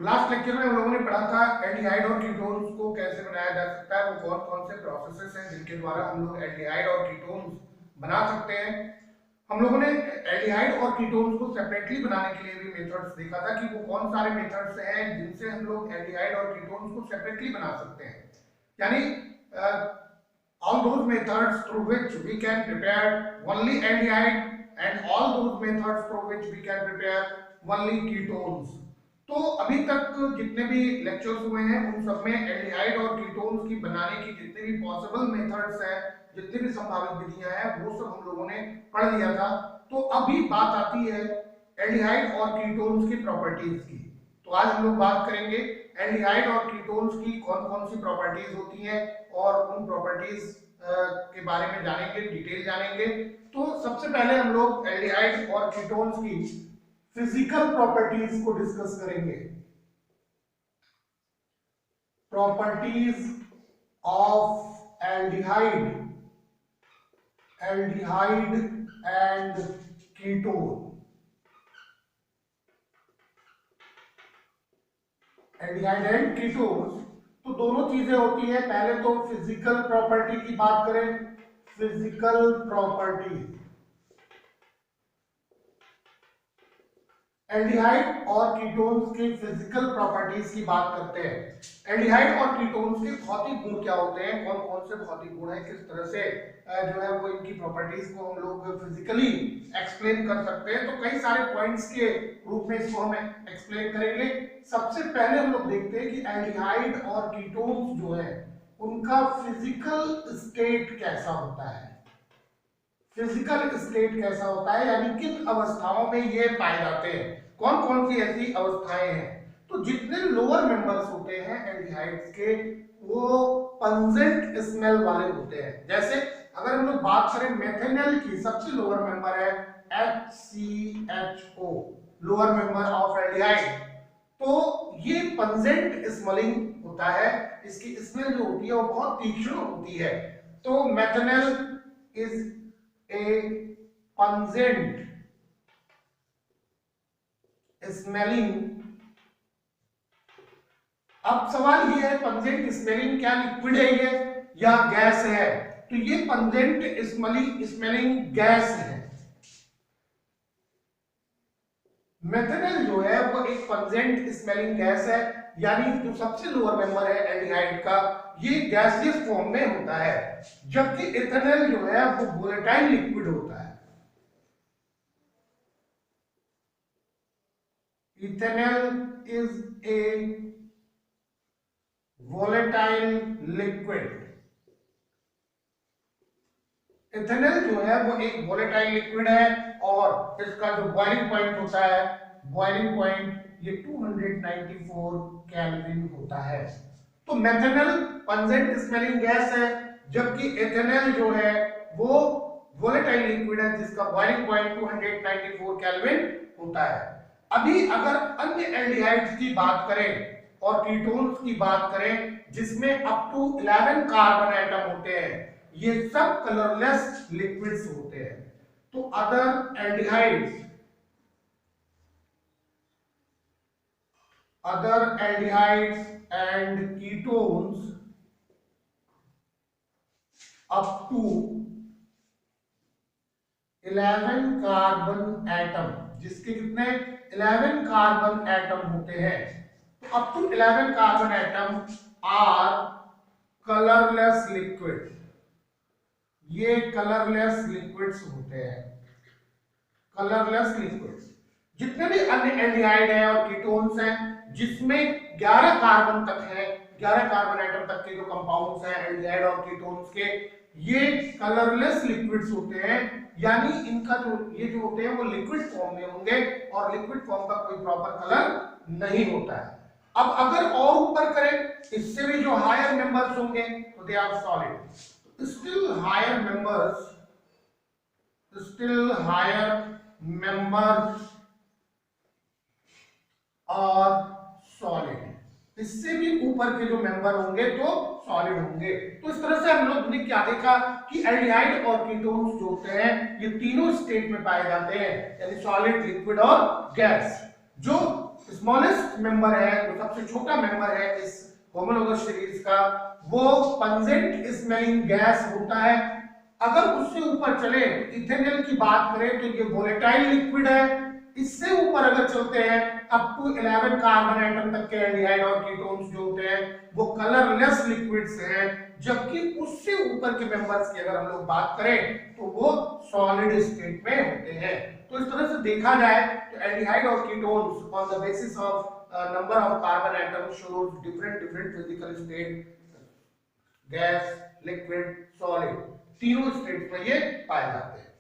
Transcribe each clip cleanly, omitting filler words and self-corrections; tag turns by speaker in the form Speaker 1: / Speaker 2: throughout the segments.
Speaker 1: Last lecture में हम लोगों ने पढ़ा था एल्डिहाइड और कीटोन्स को कैसे बनाया जा सकता है, वो कौन कौन से प्रोसेसेस हैं जिनके द्वारा हम लोग एल्डिहाइड और कीटोन्स बना सकते हैं। हम लोगों ने एल्डिहाइड और कीटोन्स को सेपरेटली बनाने के लिए भी मेथड्स देखा था कि वो कौन सारे मेथड्स हैं जिनसे हम लोग एल्डिहाइड और कीटोन्स को सेपरेटली बना सकते हैं। यानी all those methods through which we can prepare only aldehyde and all those methods through which we can prepare only ketones। तो अभी तक जितने भी लेक्चर्स हुए हैं उन सब में एल्डिहाइड और कीटोन्स की बनाने की जितने भी पॉसिबल मेथड्स हैं, जितनी भी संभावित विधियां हैं, वो सब हम लोगों ने पढ़ लिया था। तो अभी बात आती है एल्डिहाइड और कीटोन्स की प्रॉपर्टीज की। तो आज हम लोग बात करेंगे एल्डिहाइड और कीटोन्स की कौन कौन सी प्रॉपर्टीज होती हैं और उन प्रॉपर्टीज के बारे में जानेंगे, डिटेल जानेंगे। तो सबसे पहले हम लोग एल्डिहाइड और कीटोन्स की फिजिकल प्रॉपर्टीज को डिस्कस करेंगे। Properties of aldehyde and ketone. Aldehyde and ketones तो दोनों चीजें होती है। पहले तो फिजिकल प्रॉपर्टी की बात करें, फिजिकल प्रॉपर्टी एल्डिहाइड और कीटोन्स की फिजिकल प्रॉपर्टीज की बात करते हैं। एल्डिहाइड और कीटोन्स के भौतिक गुण क्या होते हैं, कौन कौन से भौतिक गुण हैं, किस तरह से जो है वो इनकी प्रॉपर्टीज को हम लोग फिजिकली एक्सप्लेन कर सकते हैं। तो कई सारे पॉइंट्स के रूप में इसको हम एक्सप्लेन करेंगे। सबसे पहले हम लोग देखते हैं कि एल्डिहाइड और कीटोन्स जो है उनका फिजिकल स्टेट कैसा होता है। फिजिकल स्टेट कैसा होता है यानी किन अवस्थाओं में ये पाए जाते हैं, कौन कौन सी ऐसी अवस्थाएं हैं। तो जितने लोअर मेंबर्स होते हैं एल्डिहाइड्स के वो पंजेंट स्मेल वाले होते हैं। जैसे अगर हम लोग बात करें मेथेनॉल की, सबसे लोअर मेंबर है HCHO, lower member of aldehyde. तो ये पंजेंट स्मेलिंग होता है, इसकी स्मेल जो होती है वो बहुत तीक्ष्ण होती है। तो methanol is a pungent smelling। अब सवाल ये है पंजेंट स्मेलिंग क्या लिक्विड है ये या गैस है? तो ये पंजेंट स्मेलिंग गैस है। मेथेनॉल जो है वो एक पंजेंट स्मेलिंग गैस है, यानी जो सबसे लोअर मेंबर है एल्डिहाइड का ये गैसियस फॉर्म में होता है, जबकि इथेनॉल जो है वो वोलेटाइल लिक्विड होता है। Ethanol is a volatile liquid. Ethanol जो है वो एक वोलेटाइल लिक्विड है और इसका जो बॉइलिंग पॉइंट होता है, बॉइलिंग पॉइंट ये 294 केल्विन होता है। तो मेथेनॉल पंजेंट स्मेलिंग गैस है, जबकि इथेनॉल जो है वो वोलेटाइल लिक्विड है जिसका बॉइलिंग पॉइंट 294 केल्विन होता है। अभी अगर अन्य एल्डिहाइड्स की बात करें और कीटोन्स की बात करें जिसमें अप टू 11 कार्बन एटम होते हैं, ये सब कलरलेस लिक्विड्स होते हैं। तो other aldehydes and ketones up to 11 carbon atom, जिसके कितने 11 कार्बन एटम होते हैं, तो up to 11 carbon atom are colourless liquid. ये कलरलेस लिक्विड्स होते हैं, कलरलेस लिक्विड्स। जितने भी अन्य एल्डिहाइड हैं और कीटोन्स हैं जिसमें 11 कार्बन तक है, 11 कार्बन एटम तक के जो कंपाउंड्स हैं एल्डिहाइड और कीटोन्स के, ये कलरलेस लिक्विड्स होते हैं। यानी इनका जो ये जो होते हैं वो लिक्विड फॉर्म में होंगे और लिक्विड फॉर्म का कोई प्रॉपर कलर नहीं होता है। अब अगर और ऊपर करें, इससे भी जो हायर मेंबर्स होंगे तो they are solid. Still higher members और सॉलिड। इससे भी ऊपर के जो मेंबर होंगे तो सॉलिड होंगे। तो इस तरह से हम लोग ने क्या देखा कि एल्डिहाइड और कीटोन्स जो होते हैं ये तीनों स्टेट में पाए जाते हैं, यानी सॉलिड, लिक्विड और गैस। जो स्मॉलेस्ट मेंबर है, जो सबसे छोटा मेंबर है इस होमोलोगस सीरीज का, वो पंजेंट स्मेलिंग गैस होता है। अगर उससे ऊपर चले, इथेनॉल की बात करें तो ये वोलेटाइल लिक्विड है। इससे ऊपर अगर चलते हैं अप टू 11 कार्बन एटम तक के एल्डिहाइड और कीटोन्स जो होते हैं वो कलरलेस लिक्विड्स हैं, जबकि उससे ऊपर के मेंबर्स की अगर हम लोग बात करें तो वो सॉलिड स्टेट में होते हैं। तो इस तरह से देखा जाए तो एल्डिहाइड और ketones on the basis of number of carbon atoms shows different physical state, gas, liquid, solid, तीनों स्टेट में ये पाए जाते हैं।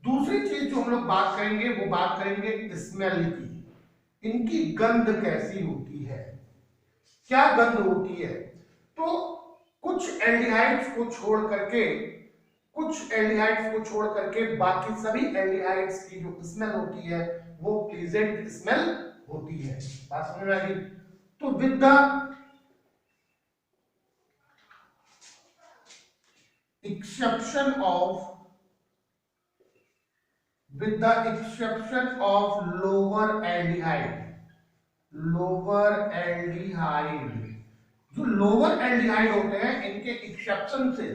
Speaker 1: दूसरी चीज जो हम लोग बात करेंगे वो बात करेंगे स्मेल की। इनकी गंध कैसी होती है, क्या गंध होती है? तो कुछ एल्डिहाइड्स को छोड़ करके बाकी सभी एल्डिहाइड्स की जो स्मेल होती है वो प्लीजेंट स्मेल होती है। बात समझ में आ गई? तो with the exception of lower aldehyde, जो लोअर एल्डिहाइड होते हैं इनके एक्सेप्शन से,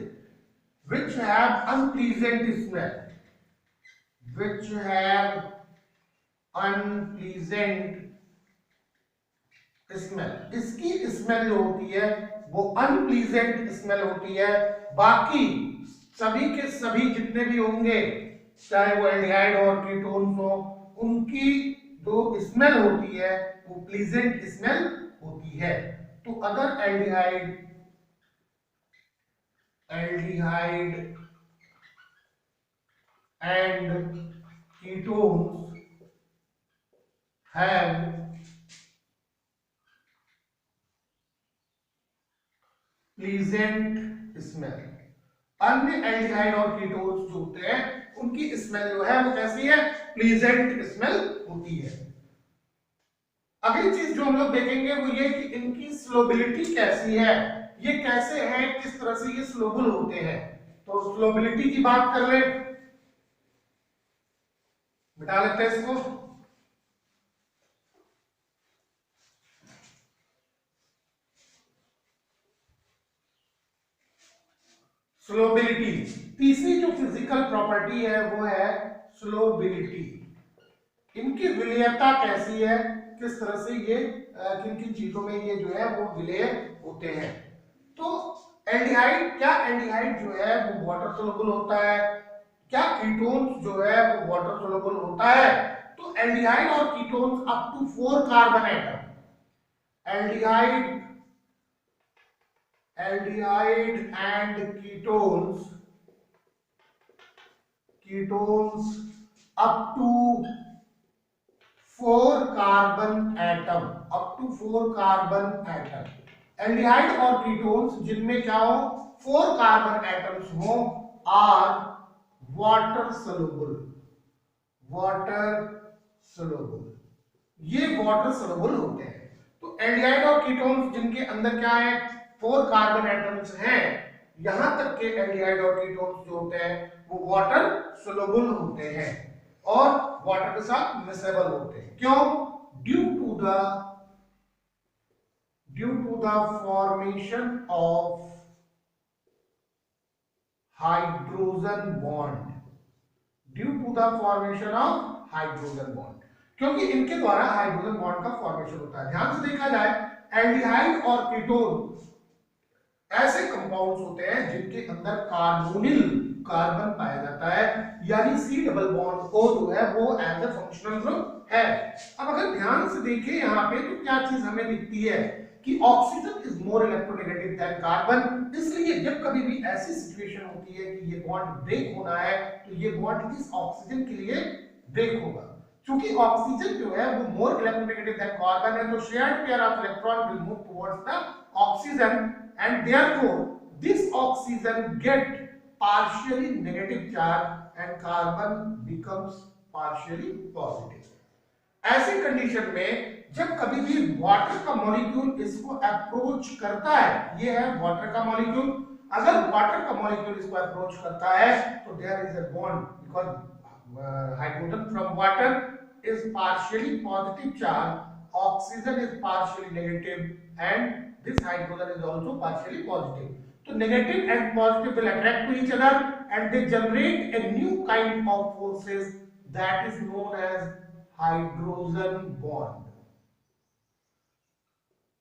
Speaker 1: which have unpleasant smell, इसकी स्मेल जो होती है वो अनप्लीजेंट स्मेल होती है। बाकी सभी के सभी जितने भी होंगे, चाहे वो एल्डिहाइड और कीटोन्स हो, उनकी जो स्मेल होती है वो प्लीजेंट स्मेल होती है। तो other aldehyde and ketones have pleasant smell. अन्य एल्डिहाइड और कीटोन्स जो होते हैं उनकी स्मेल जो है वो कैसी है? प्लीजेंट स्मेल होती है। अगली चीज जो हम लोग देखेंगे वो ये कि इनकी स्लोबिलिटी कैसी है, ये कैसे हैं, किस तरह से ये स्लोबल होते हैं। तो स्लोबिलिटी की बात कर ले, मिटा लेते हैं इसको। स्लोबिलिटी, तीसरी जो फिजिकल प्रॉपर्टी है वो है स्लोबिलिटी। इनकी विलेयता कैसी है, किस तरह से ये किन किन चीजों में ये जो है वो विलेय होते हैं। तो एल्डिहाइड, क्या एल्डिहाइड जो है वो वाटर सोलुबल होता है, क्या कीटोन्स जो है वो वाटर सोलुबल होता है? तो एल्डिहाइड और ketones up to 4 carbon atom, aldehyde and ketones up to 4 carbon atom, aldehyde और कीटोन्स जिनमें क्या हो, 4 कार्बन एटम्स हो, आर वाटर सोलुबल, ये वाटर सोलुबल होते हैं। तो एल्डिहाइड और कीटोन्स जिनके अंदर क्या है, 4 कार्बन एटम्स हैं, यहां तक के एल्डिहाइड और कीटोन्स जो होते हैं वो वाटर सोलुबल होते हैं और वाटर के साथ मिसेबल होते हैं। क्यों? Due to the formation of hydrogen bond, क्योंकि इनके द्वारा हाइड्रोजन बॉन्ड का फॉर्मेशन होता है। ध्यान से देखा जाए, एल्डिहाइड और कीटोन ऐसे कंपाउंड्स होते हैं जिनके अंदर कार्बोनिल कार्बन पाया जाता है, यानी C डबल बॉन्ड O जो है वो एज ए फंक्शनल ग्रुप है। अब अगर ध्यान से देखें यहाँ पे तो क्या चीज हमें दिखती है कि oxygen is more electronegative than carbon. इसलिए जब कभी भी ऐसी सिचुएशन होती है कि ये बॉन्ड ब्रेक होना है तो ये बॉन्ड इस ऑक्सीजन के लिए ब्रेक होगा। क्योंकि ऑक्सीजन जो है वो मोर इलेक्ट्रोनेगेटिव देन कार्बन है, तो shared pair of electron will move towards the oxygen and therefore this oxygen get partially negative charge and carbon becomes partially positive। ऐसी कंडीशन में जब कभी भी वाटर का मॉलिक्यूल इसको अप्रोच करता है, ये है वाटर का मॉलिक्यूल, अगर वाटर का मॉलिक्यूल इसको अप्रोच करता है तो there is a bond, because hydrogen from water is partially positive charge oxygen is partially negative and this hydrogen is also partially positive. So negative and positive will attract to each other and they generate a new kind of forces that is known as hydrogen bond.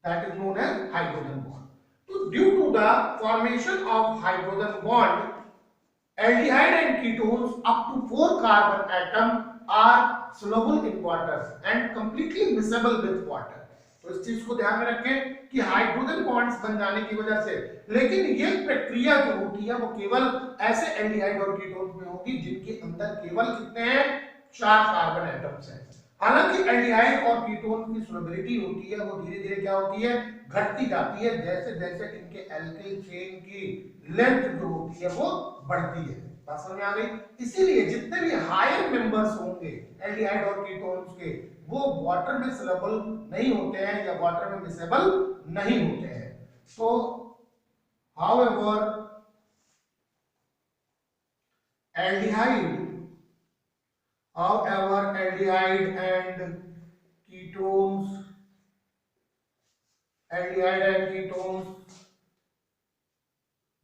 Speaker 1: That is known as hydrogen bond. So due to the formation of hydrogen bond, aldehyde and ketones up to 4 carbon atom are soluble in water and completely miscible with water. तो इस चीज को ध्यान में रखें कि hydrogen bonds बन जाने की वजह से, लेकिन ये प्रक्रिया जो होती है वो केवल ऐसे एल्डिहाइड और कीटोन्स में होगी जिनके अंदर केवल कितने हैं, 4 कार्बन एटम्स हैं। हालांकि एल्डिहाइड और कीटोन की सोलबिलिटी होती है वो धीरे धीरे क्या होती है, घटती जाती है जैसे जैसे इनके एल्किल चेन की लेंथ जो होती है वो बढ़ती है। बात समझ में आ गई? इसीलिए जितने भी हायर मेंबर्स होंगे एल्डिहाइड और कीटोन्स के वो वाटर में सॉल्युबल नहीं होते हैं या वाटर में मिसेबल नहीं होते हैं। सो however aldehyde and ketones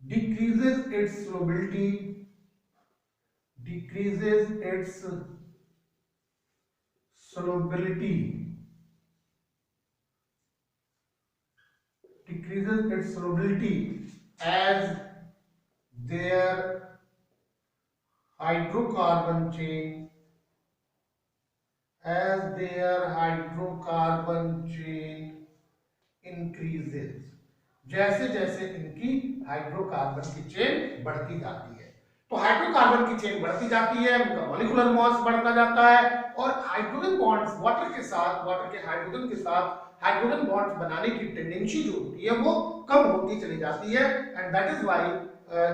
Speaker 1: decreases its solubility as their hydrocarbon chain increases, जैसे जैसे इनकी हाइड्रोकार्बन की चेन बढ़ती जाती है। तो हाइड्रोकार्बन की चेन बढ़ती जाती है, उनका मॉलिक्यूलर मास बढ़ता जाता है और हाइड्रोजन बॉन्ड्स वाटर के हाइड्रोजन के साथ हाइड्रोजन बॉन्ड्स बनाने की टेंडेंसी जो होती है वो कम होती चली जाती है एंड दैट इज व्हाई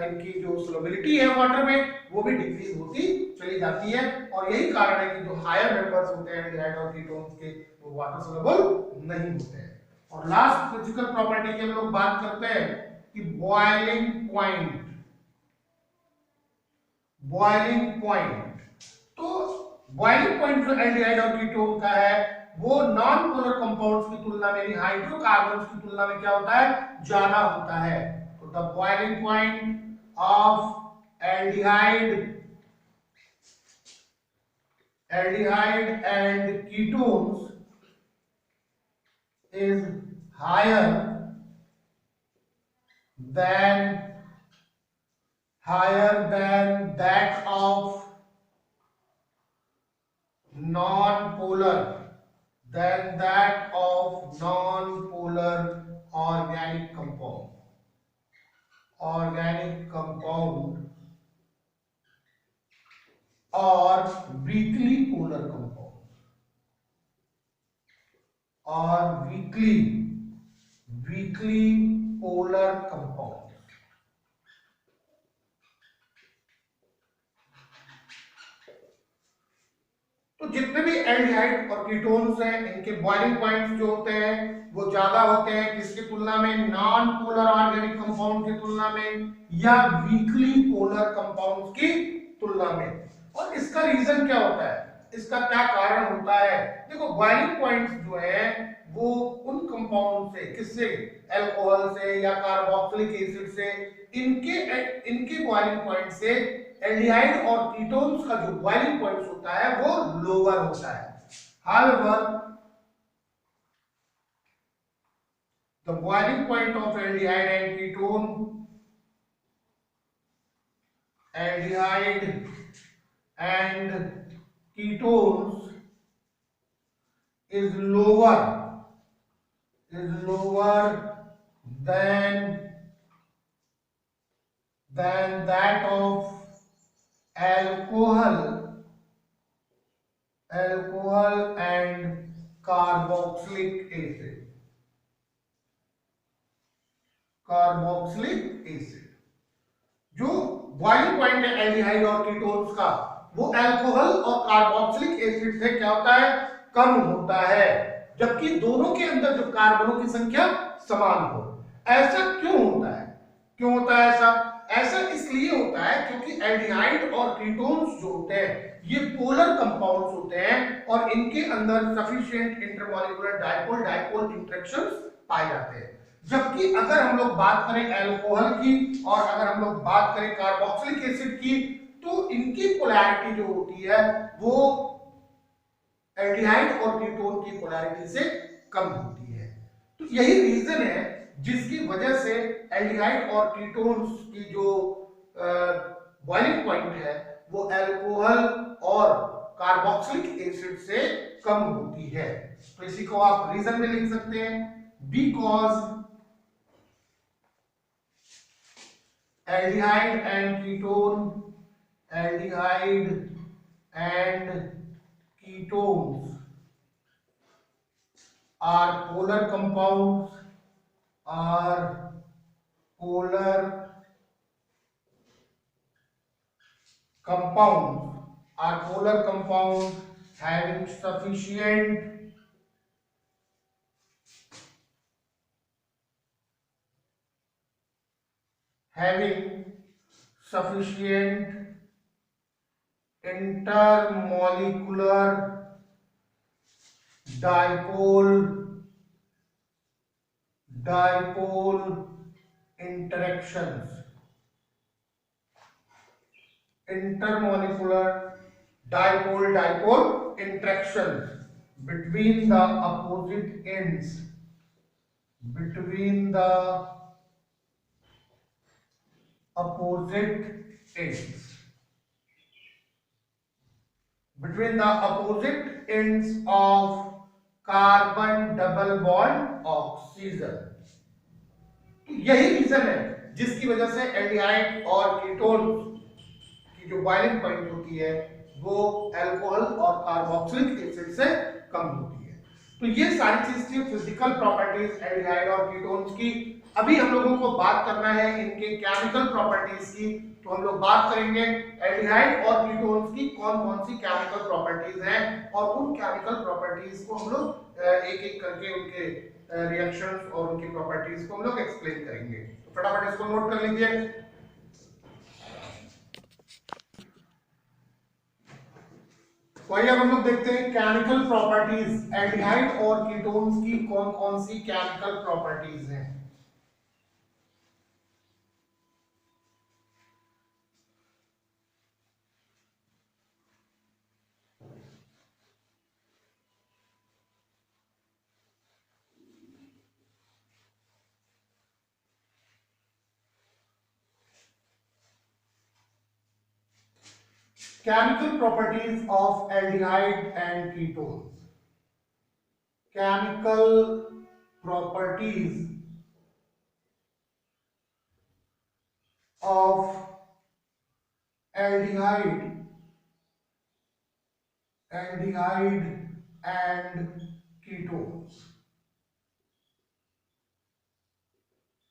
Speaker 1: इनकी जो सोलबिलिटी है वाटर में वो भी डिक्रीज होती चली जाती है। और यही कारण है कि जो हायर मेंबर्स होते हैं एल्डिहाइड और कीटोन्स के वो वाटर सोलबल नहीं होते हैं। और लास्ट फिजिकल प्रॉपर्टी की हम लोग बात करते हैं कि बॉइलिंग पॉइंट। तो बॉइलिंग पॉइंट जो एल्डिहाइड और कीटोन का है वो नॉन पोलर कंपाउंड्स की तुलना में यानी हाइड्रोकार्बन्स की तुलना में क्या होता है, ज्यादा होता है। तो the boiling point of aldehyde and ketones is higher than that of non-polar organic compound or weakly polar compound or weakly polar compound। तो जितने भी एल्डिहाइड और कीटोन्स हैं इनके बॉइलिंग पॉइंट्स जो होते हैं वो ज्यादा होते हैं किसकी तुलना में, नॉन पोलर ऑर्गेनिक कंपाउंड की तुलना में या वीकली पोलर कंपाउंड्स की तुलना में। और इसका रीजन क्या होता है, इसका क्या कारण होता है? देखो बॉइलिंग पॉइंट्स जो है वो उन कंपाउंड से, किससे, अल्कोहल से या कार्बोक्सिलिक एसिड से, इनके बॉइलिंग पॉइंट से एल्डिहाइड और कीटोन्स का जो बॉइलिंग पॉइंट होता है वो लोअर होता है। However the boiling point of aldehyde and ketones is lower than that of alcohol and carboxylic acid। जो बॉइलिंग पॉइंट है एल्डिहाइड और कीटोन्स का वो अल्कोहल और कार्बोक्सिलिक एसिड से क्या होता है, कम होता है, जबकि दोनों के अंदर जो कार्बनों की संख्या समान हो। ऐसा क्यों होता है ऐसा? ऐसा इसलिए होता है क्योंकि एल्डिहाइड और कीटोन्स जो होते हैं ये पोलर कंपाउंड्स होते हैं और इनके अंदर sufficient intermolecular dipole dipole interactions पाए जाते हैं। जबकि अगर हम लोग बात करें अल्कोहल की और अगर हम लोग बात करें कार्बोक्सिलिक एसिड की, तो इनकी पोलैरिटी जो होती है वो एल्डिहाइड और कीटोन की पोलैरिटी से कम होती है। तो यही रीजन है जिसकी वजह से एल्डिहाइड और कीटोन्स की जो बॉइलिंग पॉइंट है वो अल्कोहल और कार्बोक्सिलिक एसिड से कम होती है। तो इसी को आप रीजन में लिख सकते हैं, because aldehyde and ketone, aldehyde and ketones are polar compounds, having sufficient intermolecular dipole interactions, intermolecular dipole interactions between the opposite ends, between the opposite ends of carbon double bond oxygen। तो यही reason है जिसकी वजह से aldehyde और ketone की जो boiling point होती है वो अल्कोहल और कार्बोक्सिलिक एसिड से कम होती है। तो ये सारी चीज थी फिजिकल प्रॉपर्टीज एल्डिहाइड और कीटोन्स की। अभी हम लोगों को बात करना है इनके केमिकल प्रॉपर्टीज की। तो हम लोग बात करेंगे एल्डिहाइड और कीटोन्स की कौन कौन सी केमिकल प्रॉपर्टीज हैं और उन केमिकल प्रॉपर्टीज को हम लोग एक एक करके उनके रिएक्शंस और उनकी प्रॉपर्टीज को हम लोग एक्सप्लेन करेंगे। तो फटाफट इसको नोट कर लीजिए। तो आइए अब हम लोग देखते हैं केमिकल प्रॉपर्टीज एल्डिहाइड और कीटोन्स की कौन कौन सी केमिकल प्रॉपर्टीज हैं। Chemical properties of aldehyde and ketones. Chemical properties of aldehyde and ketones.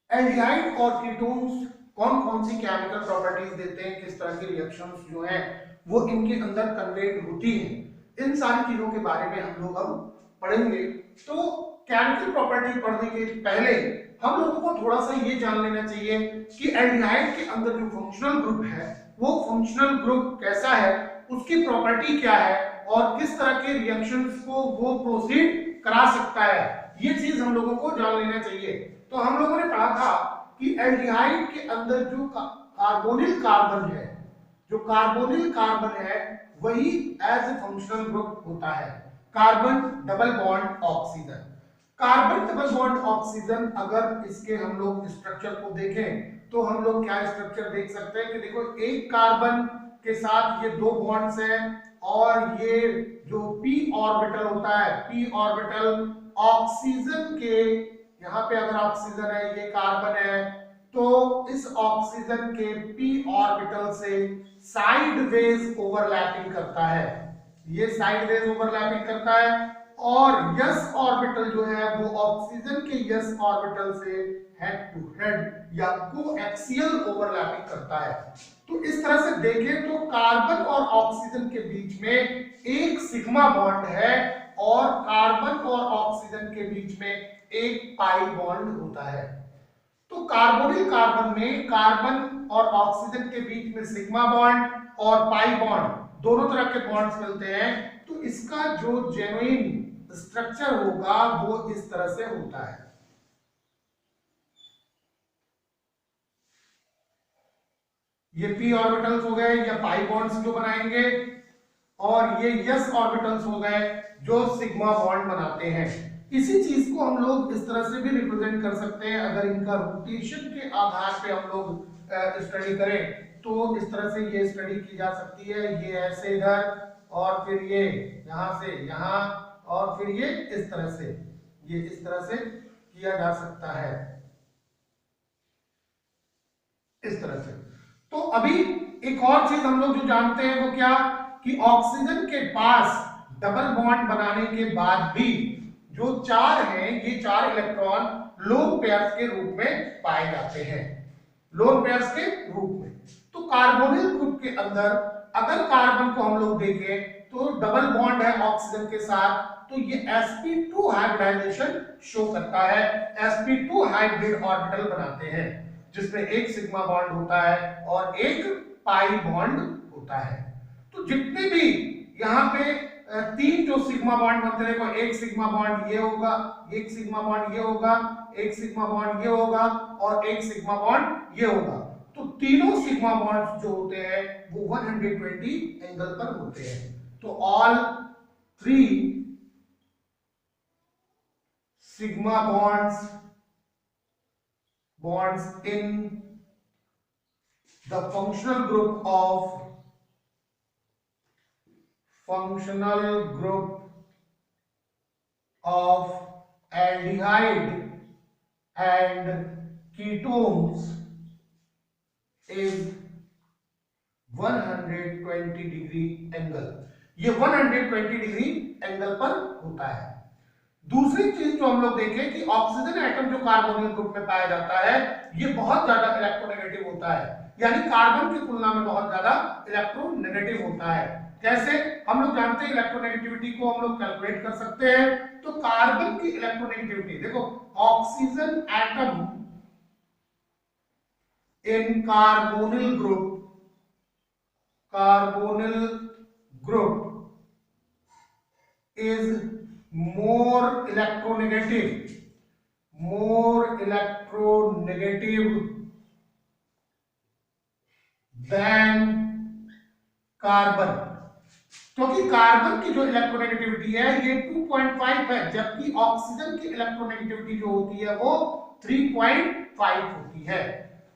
Speaker 1: Aldehyde और कीटोन्स कौन कौन सी केमिकल प्रॉपर्टीज देते हैं, किस तरह की रिएक्शंस जो हैं वो इनके अंदर कन्वेट होती हैं, इन सारी चीजों के बारे में हम लोग अब पढ़ेंगे। तो केमिकल प्रॉपर्टी पढ़ने के पहले हम लोगों को थोड़ा सा ये जान लेना चाहिए कि एल्डिहाइड के अंदर जो फंक्शनल ग्रुप है वो फंक्शनल ग्रुप कैसा है, उसकी प्रॉपर्टी क्या है और किस तरह के रिएक्शंस को वो प्रोसीड करा सकता है, ये चीज हम लोगों को जान लेना चाहिए। तो हम लोगों ने पढ़ा था कि एल्डिहाइड के अंदर जो कार्बोनिल कार्बन है, जो कार्बोनिल कार्बन है वही एज ए फंक्शनल ग्रुप होता है carbon double bond oxygen. Carbon double bond oxygen अगर इसके हम लोग स्ट्रक्चर को देखें तो हम लोग क्या स्ट्रक्चर देख सकते हैं कि देखो एक कार्बन के साथ ये दो बॉन्ड्स हैं और ये जो p ऑर्बिटल होता है, p ऑर्बिटल ऑक्सीजन के, यहाँ पे अगर ऑक्सीजन है ये कार्बन है तो इस ऑक्सीजन के p ऑर्बिटल से साइडवेज ओवरलैपिंग करता है, ये साइडवेज ओवरलैपिंग करता है और s ऑर्बिटल जो है वो ऑक्सीजन के s ऑर्बिटल से हेड टू हेड या कोएक्सियल ओवरलैपिंग करता है। तो इस तरह से देखें तो कार्बन और ऑक्सीजन के बीच में एक सिग्मा बॉन्ड है और कार्बन और ऑक्सीजन के बीच में एक पाई बॉन्ड होता है। तो कार्बोनिल कार्बन में कार्बन और ऑक्सीजन के बीच में सिग्मा बॉन्ड और पाई बॉन्ड दोनों तरह के बॉन्ड्स मिलते हैं। तो इसका जो जेन्युइन स्ट्रक्चर होगा वो इस तरह से होता है। ये p ऑर्बिटल्स हो गए या पाई बॉन्ड्स जो बनाएंगे, और ये s ऑर्बिटल्स हो गए जो सिग्मा बॉन्ड बनाते हैं। इसी चीज को हम लोग इस तरह से भी रिप्रेजेंट कर सकते हैं। अगर इनका रोटेशन के आधार पे हम लोग स्टडी करें तो इस तरह से ये स्टडी की जा सकती है। ये ऐसे इधर, और फिर ये यहां से यहां, और फिर ये इस तरह से, ये इस तरह से किया जा सकता है, इस तरह से। तो अभी एक और चीज हम लोग जो जानते हैं वो क्या, कि ऑक्सीजन के पास डबल बॉन्ड बनाने के बाद भी जो चार हैं, ये चार इलेक्ट्रॉन लोन पेयर्स के रूप में पाए जाते हैं, लोन पेयर्स के रूप में। तो कार्बोनिल ग्रुप के अंदर अगर कार्बन को हम लोग देखें तो डबल बॉन्ड है ऑक्सीजन के साथ, तो ये sp2 हाइब्रिडाइजेशन शो करता है। sp2 हाइब्रिड ऑर्बिटल बनाते हैं जिसमें एक सिग्मा बॉन्ड होता है और एक पाई बॉन्ड होता है। तो जितने भी यहाँ पे तीन जो सिग्मा बॉन्ड बनते हैं, एक सिग्मा बॉन्ड ये होगा, एक सिग्मा बॉन्ड ये होगा, एक सिग्मा बॉन्ड ये होगा, और एक सिग्मा बॉन्ड ये होगा। तो तीनों सिग्मा बॉन्ड्स जो होते हैं वो 120 एंगल पर होते हैं। तो all three sigma bonds in the functional group of aldehyde and ketones is 120 degree angle. ये 120 डिग्री एंगल पर होता है। दूसरी चीज जो हम लोग देखें कि ऑक्सीजन एटम जो कार्बोनिल ग्रुप में पाया जाता है ये बहुत ज्यादा इलेक्ट्रोनेगेटिव होता है, यानी कार्बन की तुलना में बहुत ज्यादा इलेक्ट्रोनेगेटिव होता है। कैसे? हम लोग जानते हैं इलेक्ट्रोनेगेटिविटी को हम लोग कैलकुलेट कर सकते हैं। तो कार्बन की इलेक्ट्रोनेगेटिविटी देखो, oxygen atom in carbonyl group is more electronegative than carbon, क्योंकि कार्बन की जो इलेक्ट्रोनेगेटिविटी है ये 2.5 है, जबकि ऑक्सीजन की इलेक्ट्रोनेगेटिविटी जो होती है वो 3.5 होती है।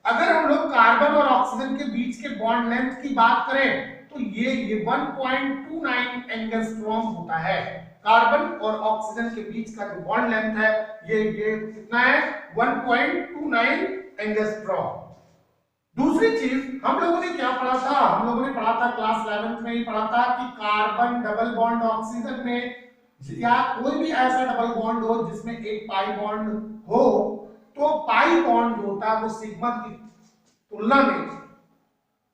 Speaker 1: अगर हम लोग कार्बन और ऑक्सीजन के बीच के बॉन्ड लेंथ की बात करें तो ये 1.29 एंगस्ट्रॉम होता है। कार्बन और ऑक्सीजन के बीच का जो बॉन्ड लेंथ है ये कितना है, 1.29 एंगस्ट्रॉम। दूसरी चीज हम लोगों ने क्या पढ़ा था, हम लोगों ने पढ़ा था क्लास 11th में ही पढ़ा था कि कार्बन डबल बॉन्ड ऑक्सीजन में या कोई भी ऐसा डबल बॉन्ड हो जिसमें एक पाई बॉन्ड हो, तो पाई बॉन्ड जो होता है वो सिग्मा की तुलना में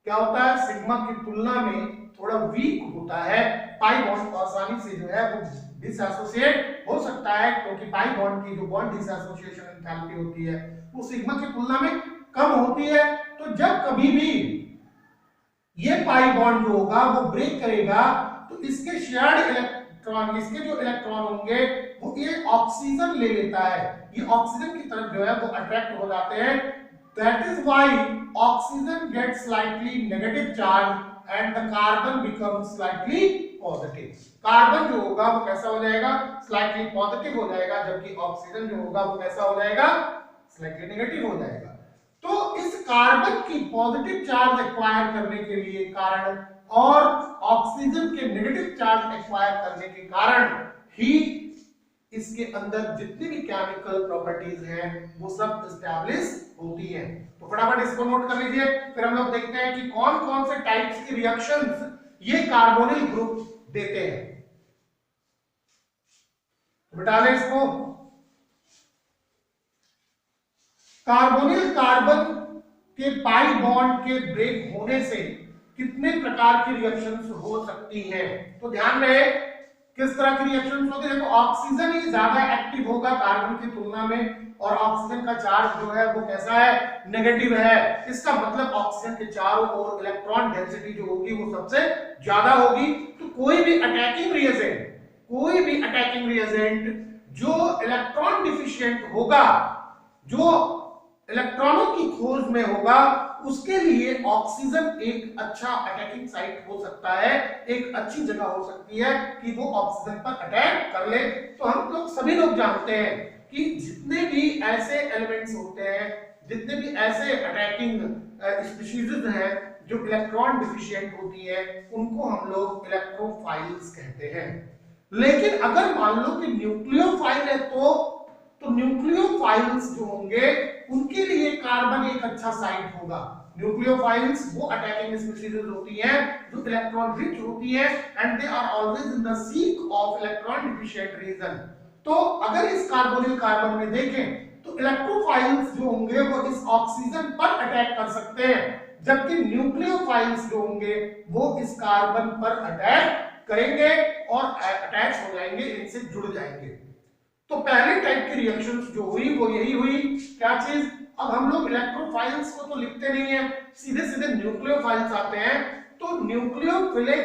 Speaker 1: क्या होता है, सिग्मा की तुलना में थोड़ा वीक होता है। पाई बॉन्ड आसानी से जो है वो डिसएसोसिएट हो सकता है, क्योंकि पाई बॉन्ड की जो बॉन्ड डिसएसोसिएशन एंथैल्पी होती है वो सिग्मा की तुलना में कम होती है। तो जब कभी भी ये पाई बॉन्ड जो होगा वो ब्रेक करेगा तो इसके शेयर्ड इलेक्ट्रॉन, इसके जो इलेक्ट्रॉन होंगे वो ये ऑक्सीजन ले लेता है, ये ऑक्सीजन की तरफ जो है वो अट्रैक्ट हो जाते हैं। That is why oxygen gets slightly negative charge and the carbon becomes slightly positive. Carbon जो होगा वो कैसा हो जाएगा, slightly positive हो जाएगा, जबकि ऑक्सीजन जो होगा वो कैसा हो जाएगा, slightly negative हो जाएगा। तो इस कार्बन की पॉजिटिव चार्ज एक्वायर करने के लिए कारण और ऑक्सीजन के नेगेटिव चार्ज एक्वायर करने के कारण ही इसके अंदर जितनी भी केमिकल प्रॉपर्टीज हैं वो सब एस्टैब्लिश होती हैं। तो फटाफट इसको नोट कर लीजिए, फिर हम लोग देखते हैं कि कौन कौन से टाइप्स की रिएक्शंस ये कार्बोनिल ग्रुप देते हैं। बिटा लें इसको। कार्बोनिल कार्बन के पाई बॉन्ड के ब्रेक होने से कितने प्रकार की रिएक्शंस हो सकती हैं, तो ध्यान रहे किस तरह की रिएक्शंस होगी? देखो ऑक्सीजन ही ज्यादा एक्टिव होगा कार्बन की तुलना में, और ऑक्सीजन का चार्ज जो है वो कैसा है? नेगेटिव है। इसका मतलब ऑक्सीजन के चारों ओर इलेक्ट्रॉन डेंसिटी जो होगी वो सबसे ज्यादा होगी। तो कोई भी अटैकिंग रिएजेंट जो इलेक्ट्रॉन डिफिशिएंट होगा, जो इलेक्ट्रॉनों की खोज में होगा, उसके लिए ऑक्सीजन एक अच्छा अटैकिंग साइट हो सकता है, एक अच्छी जगह हो सकती है कि वो ऑक्सीजन पर अटैक कर ले। तो हम लोग सभी लोग जानते हैं कि जितने भी ऐसे एलिमेंट्स होते हैं, जितने भी ऐसे अटैकिंग स्पीशीज हैं जो इलेक्ट्रॉन डिफिशिएंट होती है, उनको हम लोग इलेक्ट्रोफाइल्स कहते हैं। लेकिन अगर मान लो कि न्यूक्लियोफाइल है तो न्यूक्लियोफाइल्स जो होंगे उनके लिए कार्बन एक अच्छा साइट होगा। न्यूक्लियोफाइल्स वो अटैकिंग स्पीशीज होती हैं जो इलेक्ट्रॉन रिच होती है and they are always in the seek of electron deficient region. तो अगर इस कार्बोनिल कार्बन में देखें तो इलेक्ट्रोफाइल्स जो होंगे वो इस ऑक्सीजन पर अटैक कर सकते हैं, जबकि न्यूक्लियोफाइल्स जो होंगे वो इस कार्बन पर अटैक करेंगे और अटैच हो जाएंगे, इनसे जुड़ जाएंगे। तो पहले टाइप की रिएक्शंस जो हुई वो यही हुई, क्या चीज? अब हम लोग इलेक्ट्रोफाइल्स को तो लिखते नहीं है, सीधे सीधे न्यूक्लियोफाइल्स आते हैं। तो न्यूक्लियोफिलिक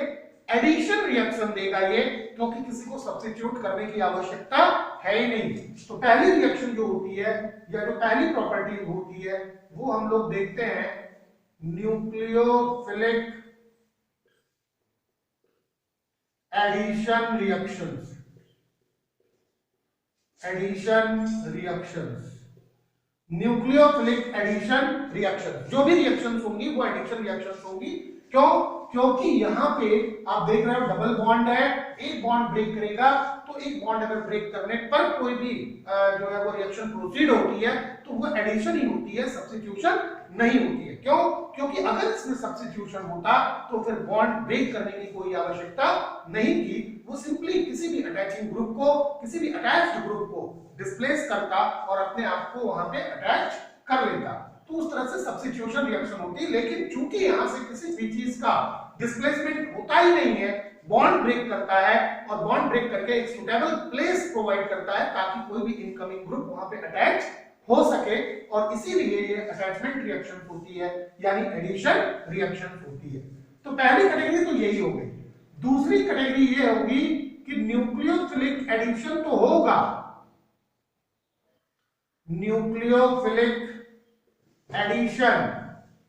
Speaker 1: एडिशन रिएक्शन देगा ये, क्योंकि किसी को सब्स्टिट्यूट करने की आवश्यकता है ही नहीं। तो पहली रिएक्शन जो होती है या जो पहली प्रॉपर्टी होती है वो हम लोग देखते हैं nucleophilic addition reactions. Nucleophilic addition reaction, जो भी रिएक्शंस होंगी वो एडिशन रिएक्शंस होंगी। क्यों? क्योंकि यहाँ पे आप देख रहे हो डबल बॉन्ड है, एक बॉन्ड ब्रेक करेगा, तो एक बॉन्ड अगर ब्रेक करने पर कोई भी जो है वो रिएक्शन प्रोसीड होती है तो वो एडिशन ही होती है, सब्स्टिट्यूशन नहीं होती है। क्यों? क्योंकि अगर इसमें सब्स्टिट्यूशन होता तो फिर बॉन्ड ब्रेक करने की कोई आवश्यकता नहीं थी, वो सिंपली किसी भी अटैचिंग ग्रुप को, किसी भी अटैच्ड ग्रुप को डिस्प्लेस करता और अपने आप को वहां पे अटैच कर लेता। तो उस तरह से सब्स्टिट्यूशन रिएक्शन होती है। लेकिन चूंकि यहां से किसी भी चीज का डिस्प्लेसमेंट होता ही नहीं है, बॉन्ड ब्रेक करता है और बॉन्ड ब्रेक करके एक सुटेबल प्लेस प्रोवाइड करता है ताकि कोई भी इनकमिंग ग्रुप वहां पे अटैच हो सके, और इसीलिए ये अटैचमेंट रिएक्शन होती है, यानी एडिशन रिएक्शन होती है। तो पहली कैटेगरी तो यही हो गई। दूसरी कैटेगरी ये होगी कि न्यूक्लियोफिलिक एडिशन तो होगा, न्यूक्लियोफिलिक एडिशन,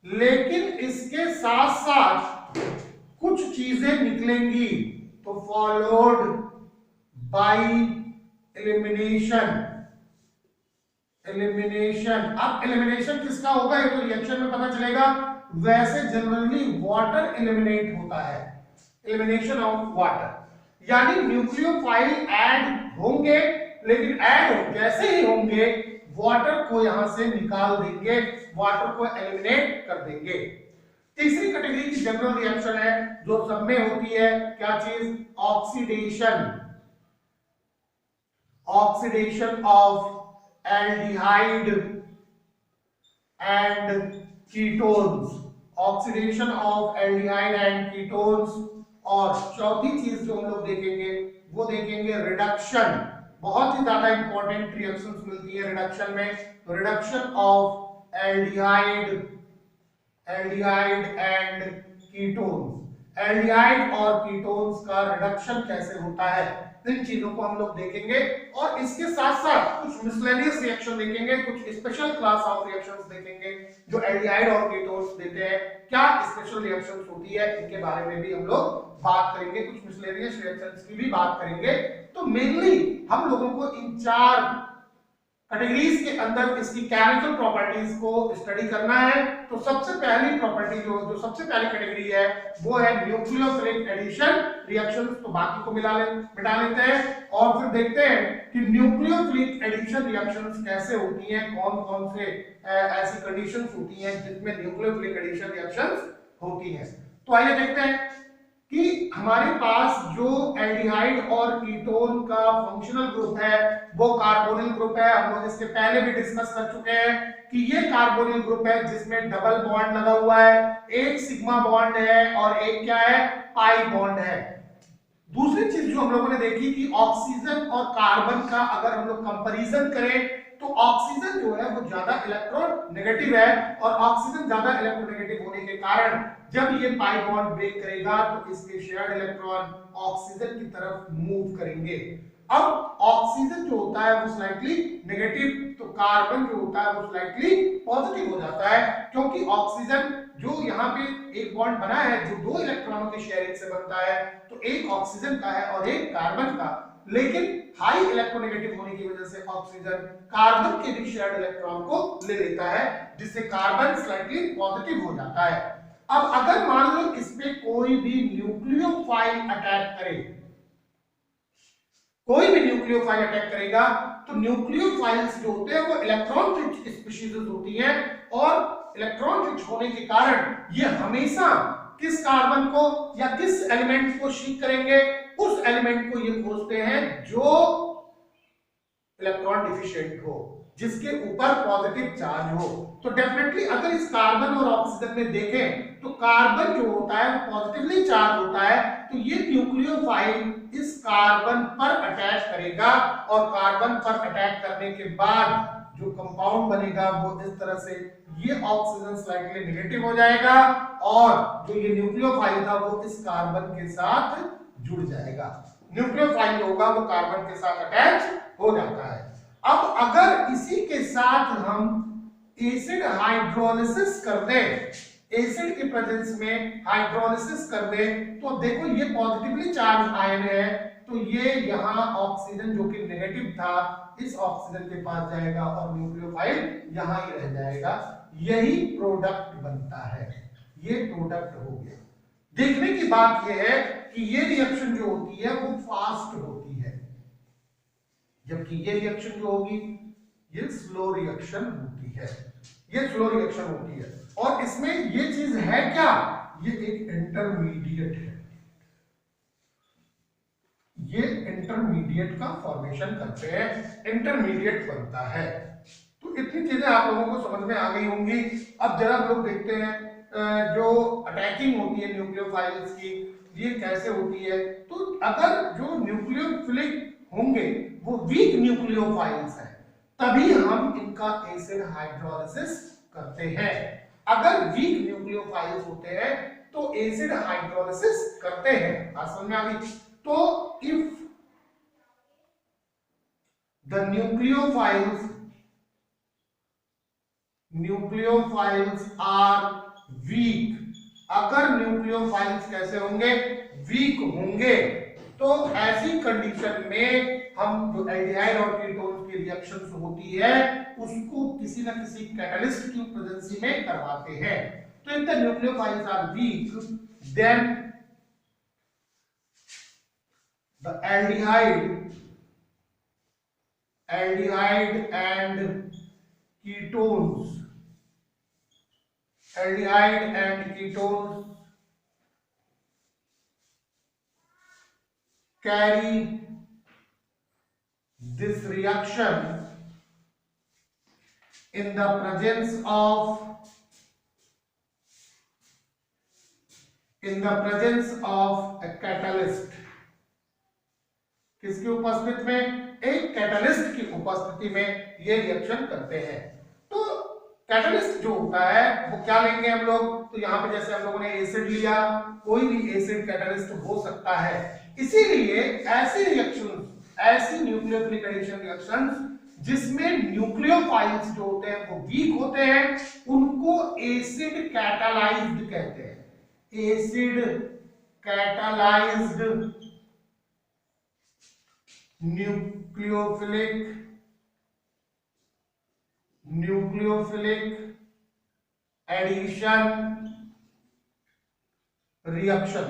Speaker 1: लेकिन इसके साथ साथ कुछ चीजें निकलेंगी, तो फॉलोड बाय एलिमिनेशन। अब एलिमिनेशन किसका होगा ये तो रिएक्शन में पता चलेगा। वैसे जनरली वाटर एलिमिनेट होता है, एलिमिनेशन ऑफ वाटर, यानी न्यूक्लियोफाइल ऐड होंगे, लेकिन ऐड जैसे ही होंगे वाटर को यहां से निकाल देंगे, वाटर को एलिमिनेट कर देंगे। तीसरी कैटेगरी की जनरल रिएक्शन है जो सब में होती है, क्या चीज? Oxidation of aldehyde and ketones, oxidation of aldehyde and ketones. और चौथी चीज जो हम लोग देखेंगे वो देखेंगे रिडक्शन। बहुत ही ज्यादा इंपॉर्टेंट रिएक्शंस मिलती है रिडक्शन में, reduction of aldehyde and ketones. Aldehyde और कीटोन्स का रिडक्शन कैसे होता है, इन चीजों को हम लोग देखेंगे। और इसके साथ साथ कुछ मिसलेनियस रिएक्शन देखेंगे, कुछ स्पेशल क्लास ऑफ रिएक्शंस देखेंगे जो एल्डिहाइड और कीटोन्स देते हैं। क्या स्पेशल रिएक्शंस होती है इनके बारे में भी हम लोग बात करेंगे, कुछ मिसलेनियस रिएक्शंस की भी बात करेंगे। तो मेनली हम लोगों को इन चार कैटेगरीज के अंदर इसकी केमिकल प्रॉपर्टीज को स्टडी करना है। तो सबसे पहली प्रॉपर्टी जो सबसे पहली कैटेगरी है वो है न्यूक्लियोफिलिक एडिशन रिएक्शंस। तो बाकी को मिटा लेते हैं और फिर देखते हैं कि न्यूक्लियोफिलिक एडिशन रिएक्शंस कैसे होती हैं, कौन कौन से ऐसी कंडीशंस होती हैं जिसमें न्यूक्लियोफिलिक एडिशन रिएक्शंस होती हैं। तो आइए देखते हैं कि हमारे पास जो एल्डिहाइड और कीटोन का फंक्शनल ग्रुप है वो कार्बोनिल ग्रुप है। हम लोग इसके पहले भी डिस्कस कर चुके हैं कि ये कार्बोनिल ग्रुप है जिसमें डबल बॉन्ड लगा हुआ है, एक सिग्मा बॉन्ड है और एक क्या है? पाई बॉन्ड है। दूसरी चीज जो हम लोगों ने देखी कि ऑक्सीजन और कार्बन का अगर हम लोग कंपैरिजन करें तो ऑक्सीजन जो है वो ज्यादा इलेक्ट्रॉन नेगेटिव है, और ऑक्सीजन ज्यादा इलेक्ट्रोनेगेटिव होने के कारण जब ये पाई बॉन्ड ब्रेक करेगा तो इसके शेयर्ड इलेक्ट्रॉन ऑक्सीजन की तरफ मूव करेंगे। अब ऑक्सीजन जो होता है वो स्लाइटली नेगेटिव, तो कार्बन जो होता है वो स्लाइटली पॉजिटिव हो जाता है, क्योंकि ऑक्सीजन जो यहाँ पे एक बॉन्ड बना है जो दो इलेक्ट्रॉनों के शेयरिंग से बनता है, तो एक ऑक्सीजन का है और एक कार्बन का, लेकिन हाई इलेक्ट्रोनेगेटिव होने की वजह से ऑक्सीजन कार्बन के भी शेयर्ड इलेक्ट्रॉन को ले लेता है, जिससे कार्बन स्लाइटली पॉजिटिव हो जाता है। अब अगर मान लो इस पे कोई भी न्यूक्लियोफाइल अटैक करे, कोई भी न्यूक्लियोफाइल अटैक करेगा, तो न्यूक्लियोफाइल्स जो होते हैं वो इलेक्ट्रॉन रिच स्पीशीज होती हैं, और इलेक्ट्रॉन रिच होने के कारण ये हमेशा किस कार्बन को या किस एलिमेंट को सीक करेंगे, उस एलिमेंट को ये खोजते हैं जो इलेक्ट्रॉन डिफिशिएंट हो, जिसके ऊपर पॉजिटिव चार्ज हो। तो डेफिनेटली अगर इस कार्बन और ऑक्सीजन में देखें तो कार्बन जो होता है वो पॉजिटिवली चार्ज होता है, तो ये न्यूक्लियोफाइल इस कार्बन पर अटैच करेगा, और कार्बन पर अटैक करने के बाद जो कंपाउंड बनेगा वो इस तरह से, ये ऑक्सीजन स्लाइटली नेगेटिव हो जाएगा, और जो ये न्यूक्लियोफाइल था वो इस कार्बन के साथ जुड़ जाएगा। न्यूक्लियोफाइल होगा वो कार्बन के साथ अटैच हो जाता है। अब अगर इसी के साथ हम एसिड हाइड्रोलिसिस कर दें, एसिड के प्रेजेंस में हाइड्रोलिसिस कर दें, तो देखो ये पॉजिटिवली चार्ज आयन है, तो ये यहाँ ऑक्सीजन जो कि नेगेटिव था इस ऑक्सीजन के पास जाएगा और न्यूक्लियोफाइल यहाँ ही रह जाएगा। यही प्रोडक्ट बनता है, ये प्रोडक्ट हो गया। देखने की बात यह है कि ये रिएक्शन जो होती है वो फास्ट होती है, जबकि ये रिएक्शन जो होगी ये स्लो रिएक्शन होती है, ये स्लो रिएक्शन होती है। और इसमें ये चीज है क्या, ये एक इंटरमीडिएट है, ये इंटरमीडिएट का फॉर्मेशन करते हैं, इंटरमीडिएट बनता है। तो इतनी चीजें आप लोगों को समझ में आ गई होंगी। अब जरा हम लोग देखते हैं जो अटैकिंग होती है न्यूक्लियोफाइल्स की, ये कैसे होती है। तो अगर जो न्यूक्लियोफिलिक होंगे वो वीक न्यूक्लियोफाइल्स हैं, तभी हम इनका एसिड हाइड्रोलिसिस करते हैं। अगर वीक न्यूक्लियोफाइल्स होते हैं तो एसिड हाइड्रोलिसिस करते हैं। बात समझ में आ गई। तो if the nucleophiles are weak, अगर न्यूक्लियोफाइल्स कैसे होंगे, वीक होंगे, तो ऐसी कंडीशन में हम जो एल्डिहाइड और कीटोन की रिएक्शंस होती है उसको किसी न किसी कैटलिस्ट की प्रेजेंस में करवाते हैं। तो if the nucleophiles are weak, then the aldehyde and ketones, aldehyde and ketones carry this reaction in the presence of a catalyst। किसकी उपस्थिति में, एक कैटलिस्ट की उपस्थिति में ये रिएक्शन करते हैं। तो कैटलिस्ट जो होता है वो क्या लेंगे हम लोग, तो यहाँ पे जैसे हम लोगों ने एसिड लिया, कोई भी एसिड कैटलिस्ट हो सकता है। इसीलिए ऐसी रिएक्शन, ऐसी न्यूक्लियोफिलिक एडिशन रिएक्शंस जिसमें न्यूक्लियोफाइल्स जो होते हैं वो वीक होते हैं, उनको एसिड कैटालाइज्ड कहते हैं। Acid catalysed nucleophilic addition reaction,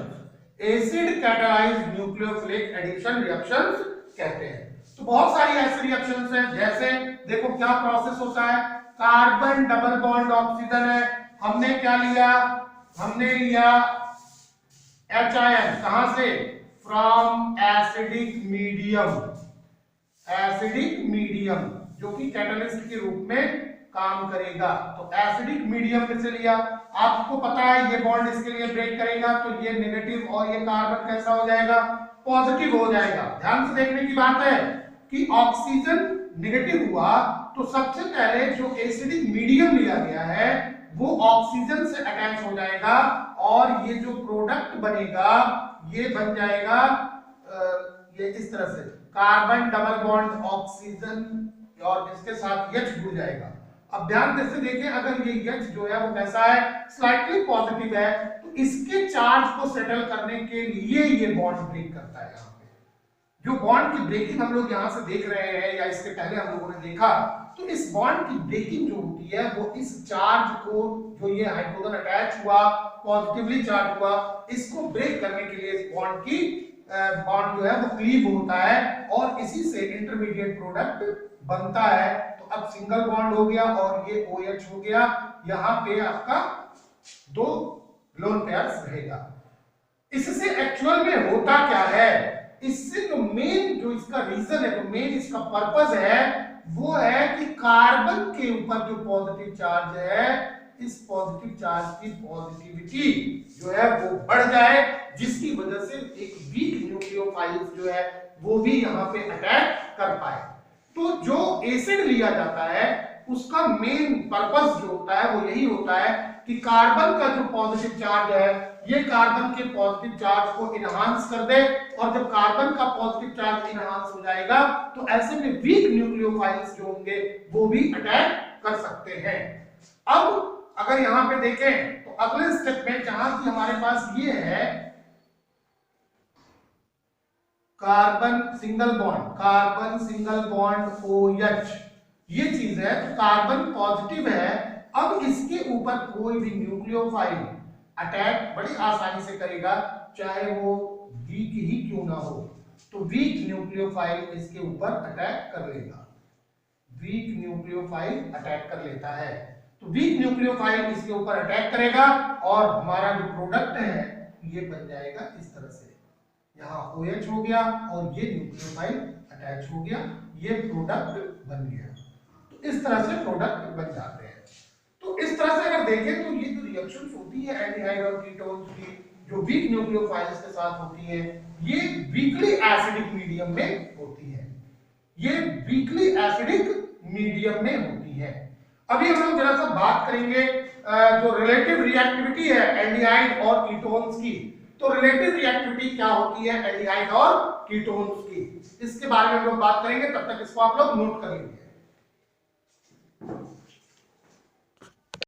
Speaker 1: acid catalysed nucleophilic addition reactions कहते हैं। तो बहुत सारी ऐसी रिएक्शंस हैं, जैसे देखो क्या प्रोसेस होता है, कार्बन डबल बॉन्ड ऑक्सीजन है, हमने क्या लिया, हमने लिया HIN, कहां से, from acidic medium, acidic medium जो कि कैटलिस्ट के रूप में काम करेगा। तो एसिडिक मीडियम में से लिया, आपको पता है ये बॉन्ड इसके लिए ब्रेक करेगा तो ये नेगेटिव और ये कार्बन कैसा हो जाएगा, पॉजिटिव हो जाएगा। ध्यान से देखने की बात है कि ऑक्सीजन नेगेटिव हुआ तो सबसे पहले जो एसिडिक मीडियम लिया गया है वो ऑक्सीजन से अटैच हो जाएगा और ये जो प्रोडक्ट बनेगा ये बन जाएगा ये इस तरह से कार्बन डबल बॉन्ड ऑक्सीजन और इसके साथ H जुड़ जाएगा। अब ध्यान से देखें, अगर ये H जो है वो कैसा है, स्लाइटली पॉजिटिव है, तो इसके चार्ज को सेटल करने के लिए ये बॉन्ड ब्रेक करता है। यहाँ पे जो बॉन्ड की ब्रेकिंग हम लोग यहाँ से देख रहे हैं या इसके पहले हम लोगों ने देखा, तो इस बॉन्ड की ब्रेकिंग जो होती है वो इस चार्ज को, जो ये हाइड्रोजन अटैच हुआ पॉजिटिवली चार्ज हुआ, इसको ब्रेक करने के लिए इस बॉन्ड जो है वो क्लीव होता है और इसी से इंटरमीडिएट प्रोडक्ट बनता है। तो अब सिंगल बॉन्ड हो गया और ये OH हो गया, यहाँ पे आपका 2 लोन पेयर्स रहेगा। इससे एक्चुअल में होता क्या है, इससे जो मेन जो इसका रीजन है, जो मेन इसका पर्पस है वो है कि कार्बन के ऊपर जो पॉजिटिव चार्ज है, इस पॉजिटिव चार्ज की पॉजिटिविटी जो है वो बढ़ जाए, जिसकी वजह से एक वीक न्यूक्लियोफाइल्स जो है वो भी यहाँ पे अटैक कर पाए। तो जो एसिड लिया जाता है उसका मेन पर्पस जो होता है वो यही होता है कि कार्बन का जो पॉजिटिव चार्ज है ये कार्बन के पॉजिटिव चार्ज को इनहांस कर दे, और जब कार्बन का पॉजिटिव चार्ज इनहांस हो जाएगा तो ऐसे में वीक न्यूक्लियोफाइल्स जो होंगे वो भी अटैक कर सकते हैं। अब अगर यहां पे देखें तो अगले स्टेप में जहां की हमारे पास ये है कार्बन सिंगल बॉन्ड OH, ये चीज है, तो कार्बन पॉजिटिव है। अब इसके ऊपर कोई भी न्यूक्लियोफाइल अटैक बड़ी आसानी से करेगा, चाहे वो वीक ही क्यों ना हो, तो वीक न्यूक्लियोफाइल इसके ऊपर अटैक कर लेगा, वीक न्यूक्लियोफाइल अटैक कर लेता है। तो वीक न्यूक्लियोफाइल इसके ऊपर अटैक करेगा और हमारा जो प्रोडक्ट है ये बन जाएगा इस तरह से, यहाँ OH हो गया और ये न्यूक्लियोफाइल अटैच हो गया, ये प्रोडक्ट बन गया। तो इस तरह से प्रोडक्ट बन जाते हैं। तो इस तरह से अगर देखें तो ये जो रिएक्शंस होती है एल्डिहाइड और कीटोन्स की, जो वीक न्यूक्लियोफाइल्स के साथ होती है, ये वीकली एसिडिक मीडियम में होती है, ये वीकली एसिडिक मीडियम में होती है। अभी हम लोग जरा सा बात करेंगे जो रिलेटिव रिएक्टिविटी है एल्डिहाइड और कीटोन्स की। तो रिलेटिव रिएक्टिविटी क्या होती है एल्डिहाइड और कीटोन्स की, इसके बारे में हम लोग बात करेंगे, तब तक इसको आप लोग नोट कर लेंगे।